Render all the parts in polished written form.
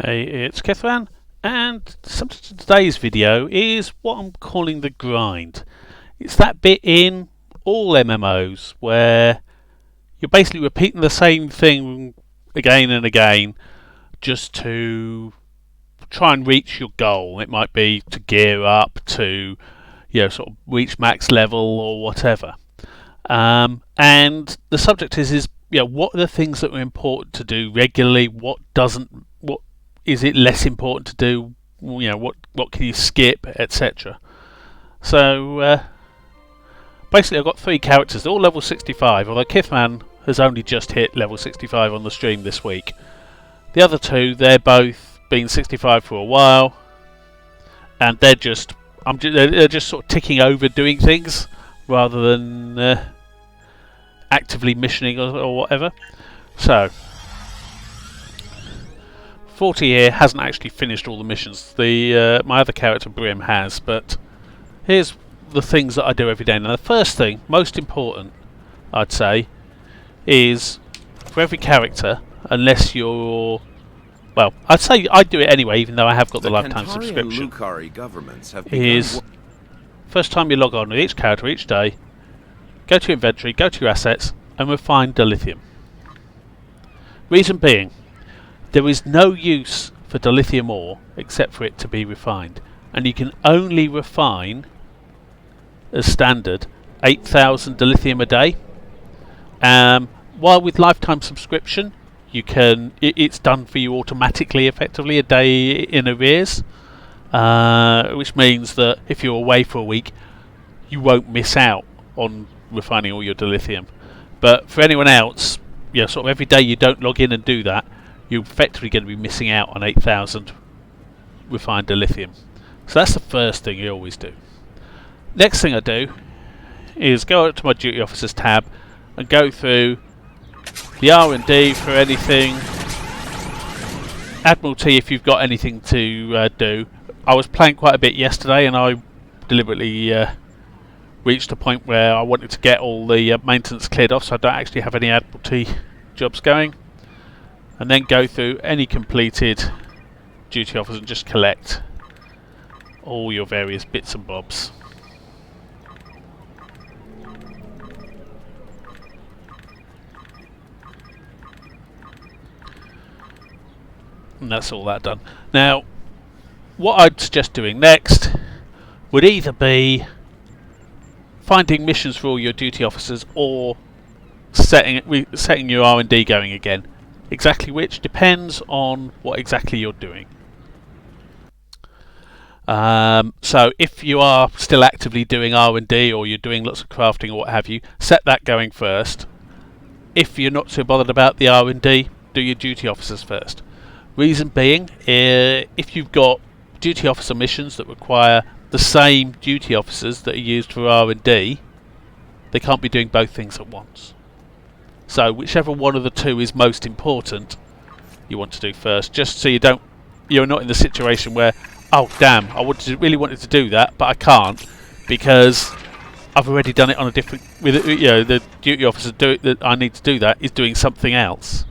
Hey, it's Kithran, and the subject of today's video is what I'm calling the grind. It's that bit in all MMOs where you're basically repeating the same thing again and again just to try and reach your goal. It might be to gear up, to sort of reach max level or whatever. And the subject is what are the things that are important to do regularly? What doesn't? What is it less important to do? What can you skip, etc. So basically, I've got three characters. They're all level 65. Although Kithman has only just hit level 65 on the stream this week. The other two, they're both been 65 for a while, and they're just sort of ticking over, doing things rather than actively missioning or whatever. So 40 here hasn't actually finished all the missions. My other character Brim has, but here's the things that I do every day. Now the first thing, most important, I'd say, is for every character, unless you're I'd say I do it anyway, even though I have got the lifetime subscription. Governments have is first time you log on with each character each day, go to your inventory, go to your assets, and refine dilithium. Reason being, there is no use for dilithium ore except for it to be refined, and you can only refine, as standard, 8,000 dilithium a day. While with lifetime subscription, you can it's done for you automatically, effectively a day in arrears, which means that if you're away for a week, you won't miss out on refining all your dilithium. But for anyone else, sort of every day you don't log in and do that, you're effectively going to be missing out on 8,000 refined dilithium. So that's the first thing you always do. Next thing I do is go up to my duty officers tab and go through the R&D for anything, Admiralty if you've got anything to do. I was playing quite a bit yesterday and I deliberately reached a point where I wanted to get all the maintenance cleared off, so I don't actually have any Admiralty jobs going, and then go through any completed duty offers and just collect all your various bits and bobs. And that's all that done. Now, what I'd suggest doing next would either be finding missions for all your duty officers or setting your R&D going again. Exactly which depends on what exactly you're doing. So if you are still actively doing R&D or you're doing lots of crafting or what have you, set that going first. If you're not so bothered about the R&D, do your duty officers first. Reason being, if you've got duty officer missions that require the same duty officers that are used for R&D, they can't be doing both things at once. So whichever one of the two is most important, you want to do first, just so you're not in the situation where, oh damn, I really wanted to do that, but I can't because I've already done it on a different. The duty officer that I need to do that is doing something else.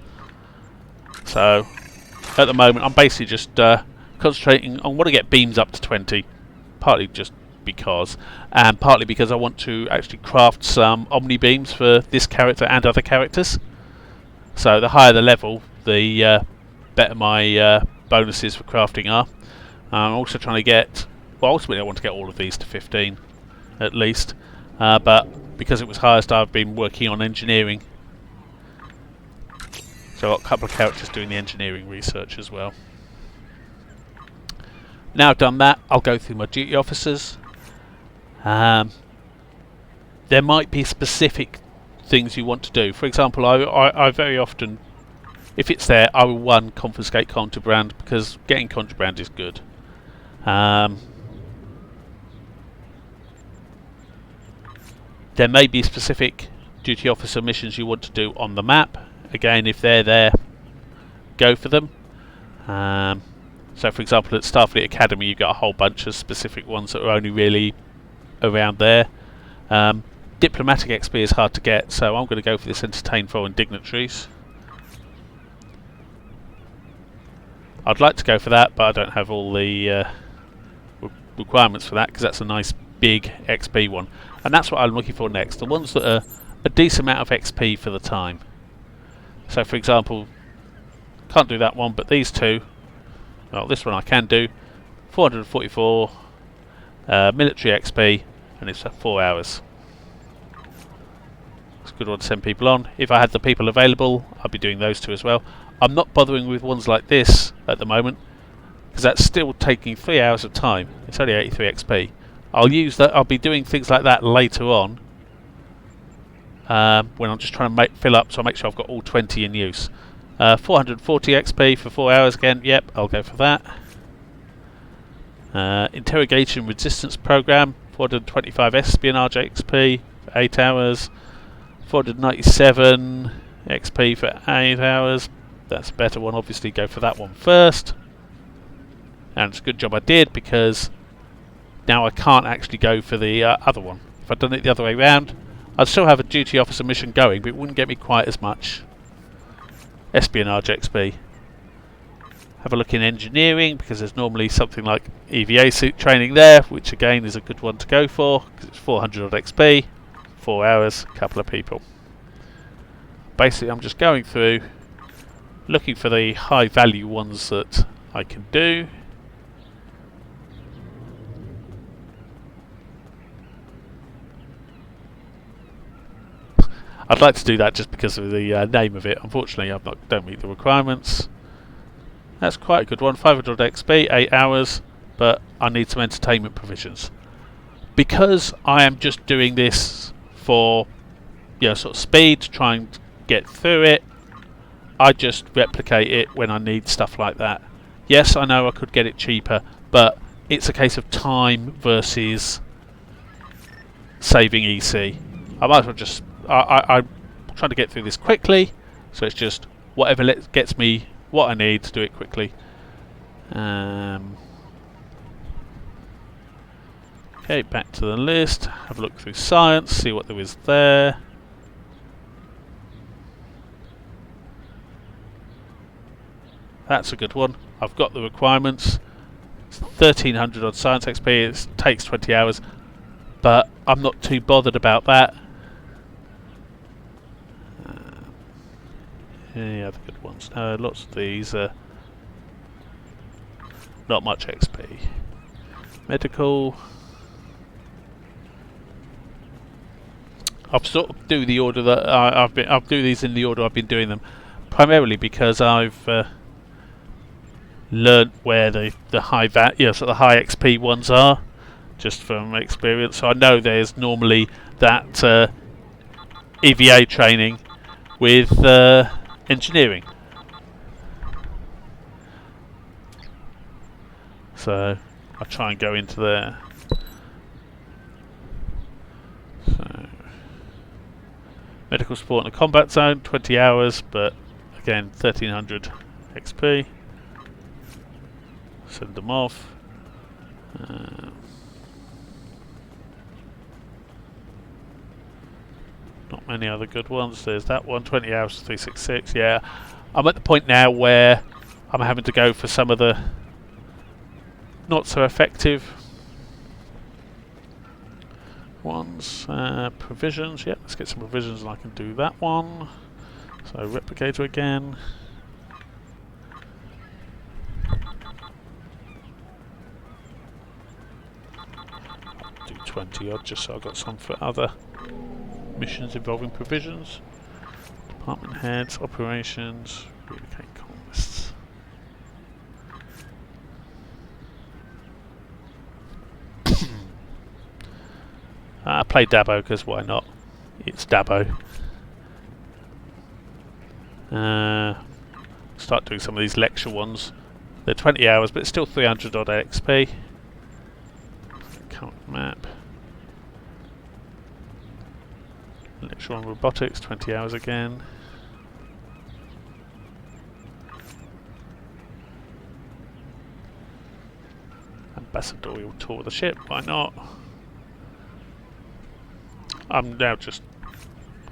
So at the moment, I'm basically just concentrating on want to get beams up to 20, partly just because, and partly because I want to actually craft some omni beams for this character and other characters. So the higher the level, the better my bonuses for crafting are. I'm also trying to get, ultimately I want to get all of these to 15 at least, but because it was highest, I've been working on engineering. So I've got a couple of characters doing the engineering research as well. Now I've done that, I'll go through my duty officers. There might be specific things you want to do. For example, I very often, if it's there, I will confiscate contraband because getting contraband is good. There may be specific duty officer missions you want to do on the map. Again, if they're there, go for them. So for example, at Starfleet Academy you've got a whole bunch of specific ones that are only really around there. Diplomatic XP is hard to get, so I'm going to go for this entertain foreign dignitaries. I'd like to go for that, but I don't have all the requirements for that, because that's a nice big XP one. And that's what I'm looking for next, the ones that are a decent amount of XP for the time. So for example, can't do that one, but these two, well, this one I can do. 444 military XP, and it's 4 hours. It's a good one to send people on. If I had the people available, I'd be doing those two as well. I'm not bothering with ones like this at the moment, because that's still taking 3 hours of time. It's only 83 XP. I'll use that. I'll be doing things like that later on, when I'm just trying to fill up, so I make sure I've got all 20 in use. 440 XP for 4 hours again. Yep, I'll go for that. Interrogation Resistance Program, 425 Espionage XP for 8 hours. 497 XP for 8 hours. That's a better one, obviously go for that one first. And it's a good job I did, because now I can't actually go for the other one. If I'd done it the other way round, I'd still have a duty officer mission going, but it wouldn't get me quite as much Espionage XP. Have a look in engineering, because there's normally something like EVA suit training there, which again is a good one to go for, because it's 400 odd XP, 4 hours, couple of people. Basically I'm just going through, looking for the high value ones that I can do. I'd like to do that just because of the name of it. Unfortunately, don't meet the requirements. That's quite a good one. 500 XP, 8 hours, but I need some entertainment provisions. Because I am just doing this for, sort of speed, to try and get through it, I just replicate it when I need stuff like that. Yes, I know I could get it cheaper, but it's a case of time versus saving EC. I might as well just... I'm trying to get through this quickly, so it's just whatever gets me what I need to do it quickly. Okay, back to the list. Have a look through science, see what there is there. That's a good one. I've got the requirements. It's 1300 on science XP. It takes 20 hours, but I'm not too bothered about that. Any other good ones? No, lots of these. Not much XP. Medical. I'll sort of do the order that I'll do these in the order I've been doing them, primarily because I've learnt where the high the high XP ones are, just from experience. So I know there's normally that EVA training with engineering. So I'll try and go into there. So medical support in the combat zone, 20 hours, but again 1300 XP. Send them off. Not many other good ones. There's that one, 20 hours, 366. Yeah, I'm at the point now where I'm having to go for some of the not so effective ones. Provisions. Yep, let's get some provisions, and I can do that one. So replicator again. I'll do 20 odd, just so I've got some for other missions involving provisions. Department heads, operations, relocate colonists. I play Dabo because why not? It's Dabo. Start doing some of these lecture ones. They're 20 hours, but it's still 300 odd XP. Current map. Lecture on robotics, 20 hours again. Ambassadorial tour of the ship, why not? I'm now just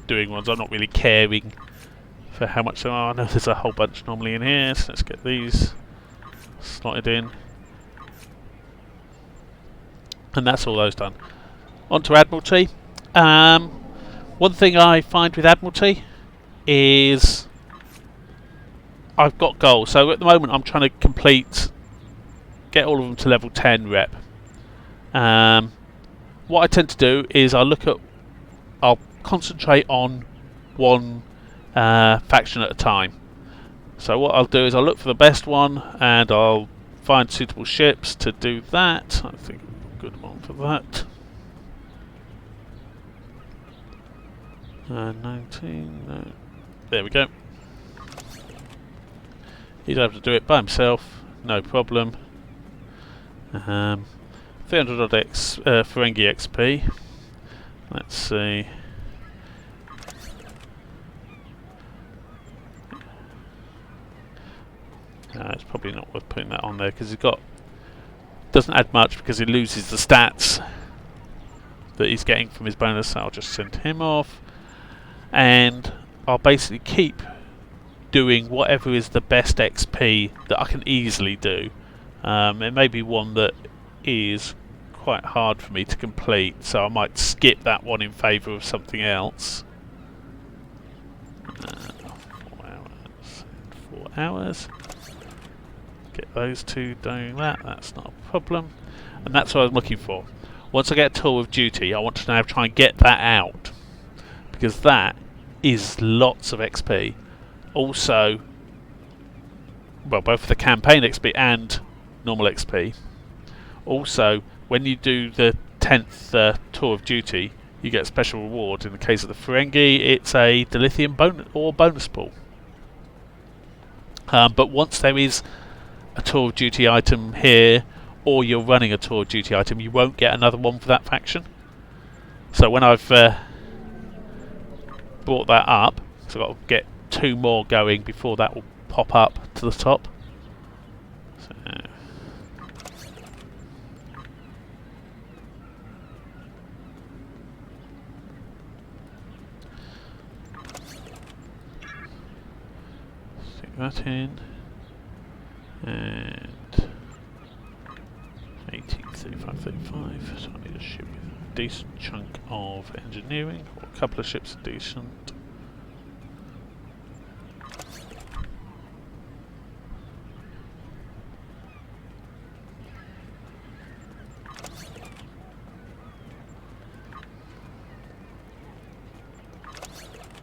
doing ones, I'm not really caring for how much there are. I know there's a whole bunch normally in here, so let's get these. slotted in. And that's all those done. On to Admiralty. One thing I find with Admiralty is I've got goals. So at the moment I'm trying to get all of them to level 10 rep. What I tend to do is I'll concentrate on one faction at a time. So what I'll do is I'll look for the best one and I'll find suitable ships to do that. I think a good one for that. 19, no. There we go. He's able to do it by himself, no problem. 300 odd Ferengi XP. Let's see. It's probably not worth putting that on there because doesn't add much because he loses the stats that he's getting from his bonus. So I'll just send him off, and I'll basically keep doing whatever is the best XP that I can easily do. It may be one that is quite hard for me to complete, so I might skip that one in favour of something else. 4 hours. 4 hours. Get those two doing that, that's not a problem. And that's what I was looking for. Once I get a tour of duty, I want to now try and get that out, because that is lots of XP. Also, well, both for the campaign XP and normal XP. Also, when you do the 10th tour of duty, you get a special reward. In the case of the Ferengi, it's a dilithium bonus pool. But once there is a tour of duty item here, or you're running a tour of duty item, you won't get another one for that faction. So when I've brought that up, so I've got to get 2 more going before that will pop up to the top. So, stick that in, and 18, 35, 35. So I need a ship with a decent chunk of engineering, or a couple of ships are decent.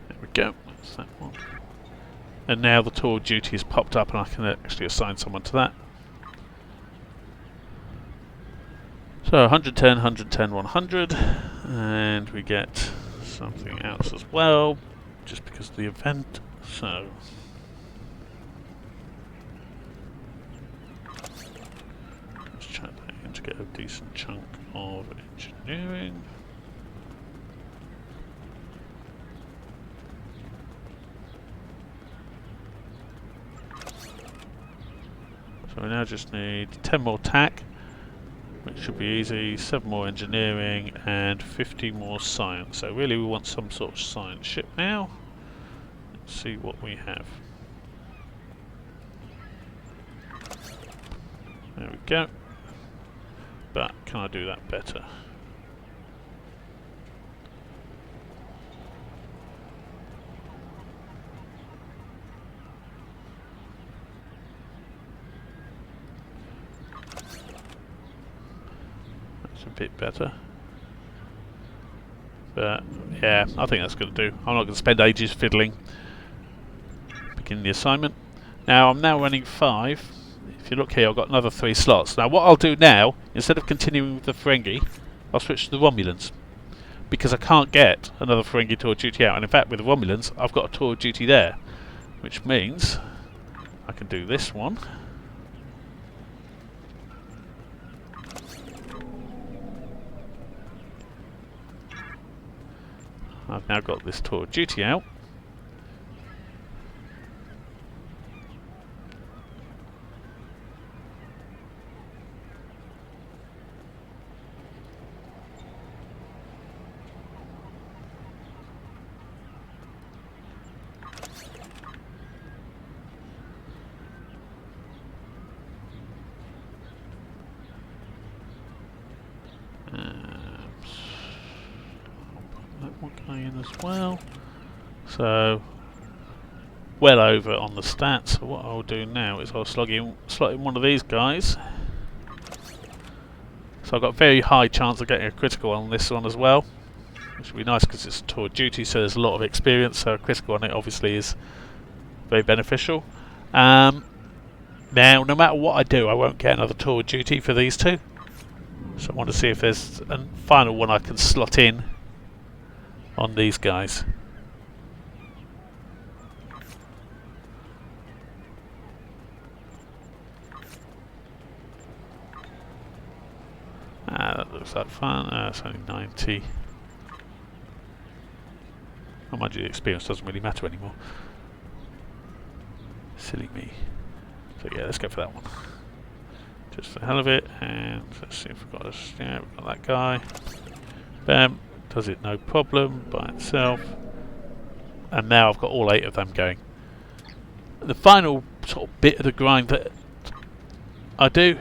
There we go, that's that one. And now the tour of duty has popped up and I can actually assign someone to that. So 110, 110, 100, and we get something else as well, just because of the event. So let's try that in to get a decent chunk of engineering. So we now just need 10 more tack, which should be easy, 7 more engineering, and 50 more science. So really we want some sort of science ship now. Let's see what we have. There we go. But can I do that better? A bit better, but yeah, I think that's going to do. I'm not going to spend ages fiddling. Begin the assignment. Now I'm running 5. If you look here, I've got another 3 slots. Now what I'll do now, instead of continuing with the Ferengi, I'll switch to the Romulans, because I can't get another Ferengi tour of duty out, and in fact with the Romulans I've got a tour of duty there, which means I can do this one. I've now got this tour of duty out. as well. So well over on the stats. So what I'll do now is I'll slot in one of these guys. So I've got a very high chance of getting a critical on this one as well, which would be nice because it's a tour of duty, so there's a lot of experience, so a critical on it obviously is very beneficial. Now, no matter what I do, I won't get another tour of duty for these two. So I want to see if there's a final one I can slot in on these guys. That looks like fun. It's only 90. Oh, mind you, the experience doesn't really matter anymore. Silly me. So yeah, let's go for that one. Just for the hell of it, and let's see if we've got this. Yeah, we've got that guy. Bam. Does it no problem by itself. And now I've got all 8 of them going. The final sort of bit of the grind that I do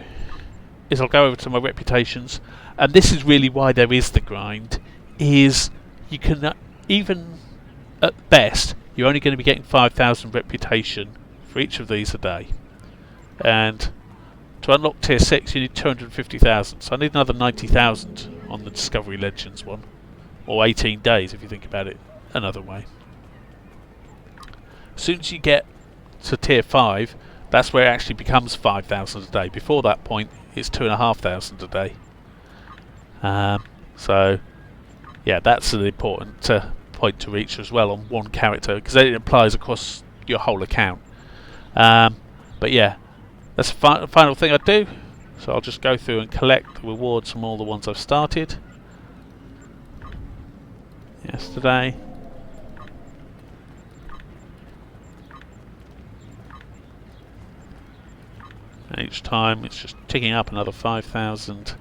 is I'll go over to my reputations, and this is really why there is the grind, is you can, even at best, you're only going to be getting 5,000 reputation for each of these a day. And to unlock tier 6 you need 250,000, so I need another 90,000 on the Discovery Legends one. Or 18 days if you think about it another way. As soon as you get to tier 5, that's where it actually becomes 5,000 a day. Before that point it's 2,500 a day. So yeah, that's an important point to reach as well on one character, because it applies across your whole account. But yeah, that's the final thing I do. So I'll just go through and collect the rewards from all the ones I've started yesterday. And each time it's just ticking up another 5,000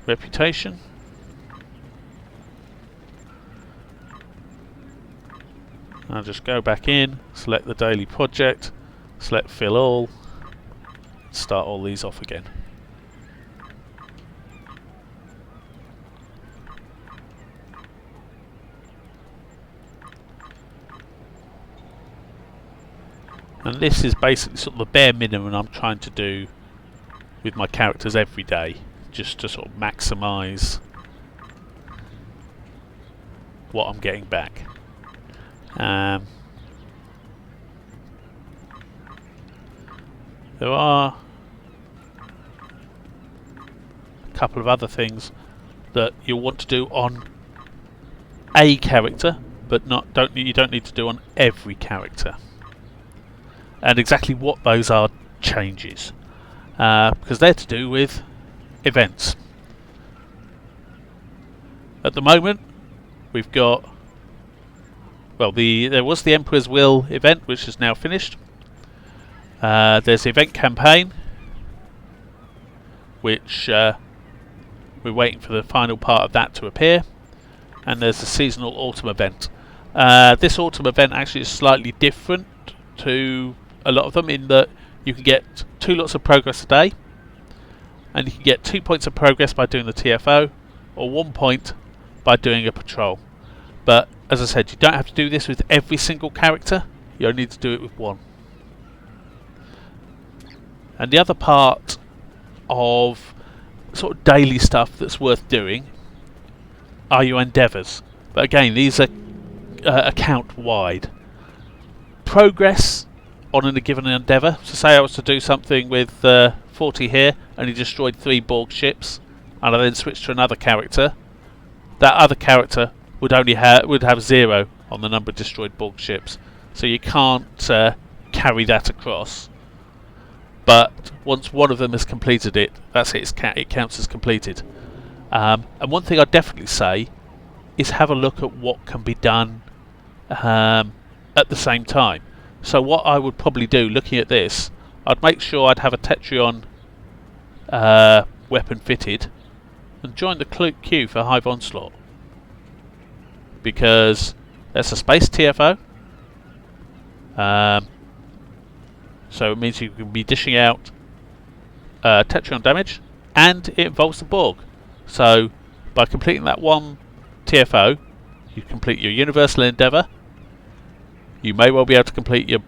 reputation. I'll just go back in, select the daily project, select fill all, start all these off again. And this is basically sort of the bare minimum I'm trying to do with my characters every day, just to sort of maximise what I'm getting back. There are a couple of other things that you'll want to do on a character, but you don't need to do on every character. And exactly what those are changes, because they're to do with events. At the moment, we've got, well, there was the Emperor's Will event, which is now finished. There's the event campaign, which we're waiting for the final part of that to appear, and there's the seasonal autumn event. This autumn event actually is slightly different to a lot of them, in that you can get 2 lots of progress a day, and you can get 2 points of progress by doing the TFO, or 1 point by doing a patrol. But as I said, you don't have to do this with every single character, you only need to do it with one. And the other part of sort of daily stuff that's worth doing are your endeavours. But again, these are account wide. Progress on a given endeavour. So say I was to do something with 40 here, and he destroyed 3 Borg ships, and I then switched to another character. That other character would only have 0 on the number of destroyed Borg ships. So you can't carry that across. But once one of them has completed it, that's it. It counts as completed. And one thing I'd definitely say is have a look at what can be done at the same time. So what I would probably do, looking at this, I'd make sure I'd have a Tetrion weapon fitted and join the queue for Hive Onslaught, because that's a space TFO. So it means you can be dishing out Tetrion damage, and it involves the Borg. So by completing that one TFO, You complete your Universal Endeavour. You may well be able to complete your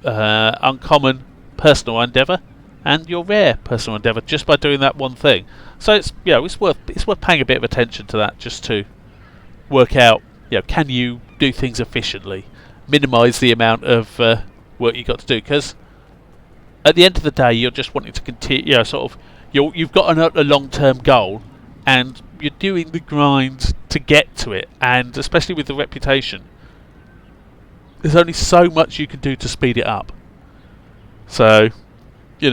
Uncommon Personal Endeavour and your Rare Personal Endeavour just by doing that one thing. So it's it's worth paying a bit of attention to that, just to work out can you do things efficiently, minimise the amount of work you got to do, because at the end of the day you're just wanting to continue. You've got a long-term goal, and you're doing the grind to get to it, and especially with the reputation, there's only so much you can do to speed it up. So, you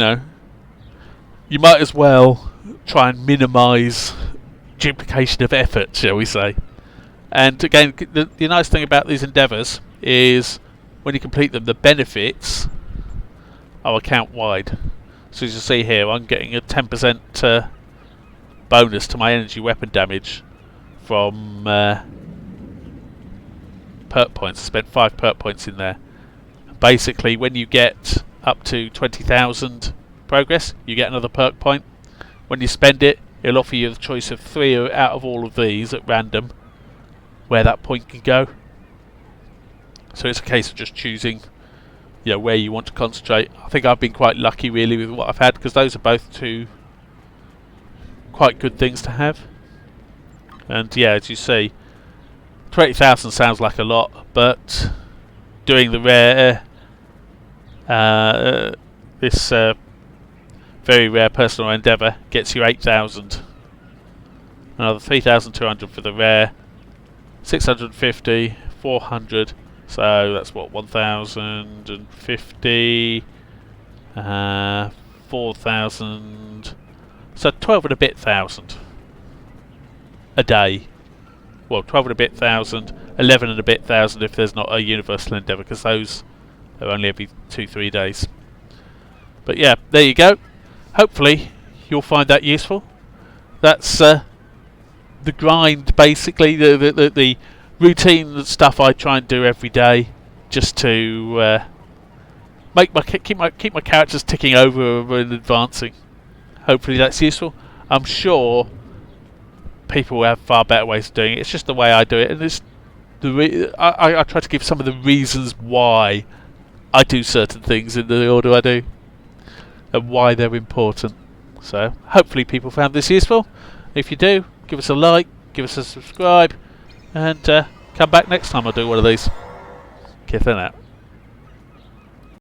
might as well try and minimise duplication of effort, shall we say. And again, the nice thing about these endeavours is when you complete them, the benefits are account-wide. So as you see here, I'm getting a 10% bonus to my energy weapon damage from perk points. I spent 5 perk points in there. Basically, when you get up to 20,000 progress, you get another perk point. When you spend it, it'll offer you the choice of 3 out of all of these at random where that point can go. So it's a case of just choosing where you want to concentrate. I think I've been quite lucky really with what I've had, because those are both 2 quite good things to have. And as you see, 20,000 sounds like a lot, but doing the rare this very rare personal endeavour gets you 8,000. Another 3,200 for the rare, 650, 400. So that's what, 1,050, 4,000. So 12 and a bit thousand a day. Well, 12 and a bit thousand, 11 and a bit thousand if there's not a Universal Endeavour, because those are only every 2-3 days. But there you go. Hopefully you'll find that useful. That's the grind, basically, the routine stuff I try and do every day, just to keep my characters ticking over and advancing. Hopefully that's useful. I'm sure people have far better ways of doing it. It's just the way I do it, and it's I try to give some of the reasons why I do certain things in the order I do, and why they're important. So hopefully people found this useful. If you do, give us a like, give us a subscribe, and come back next time I do one of these. Kith out.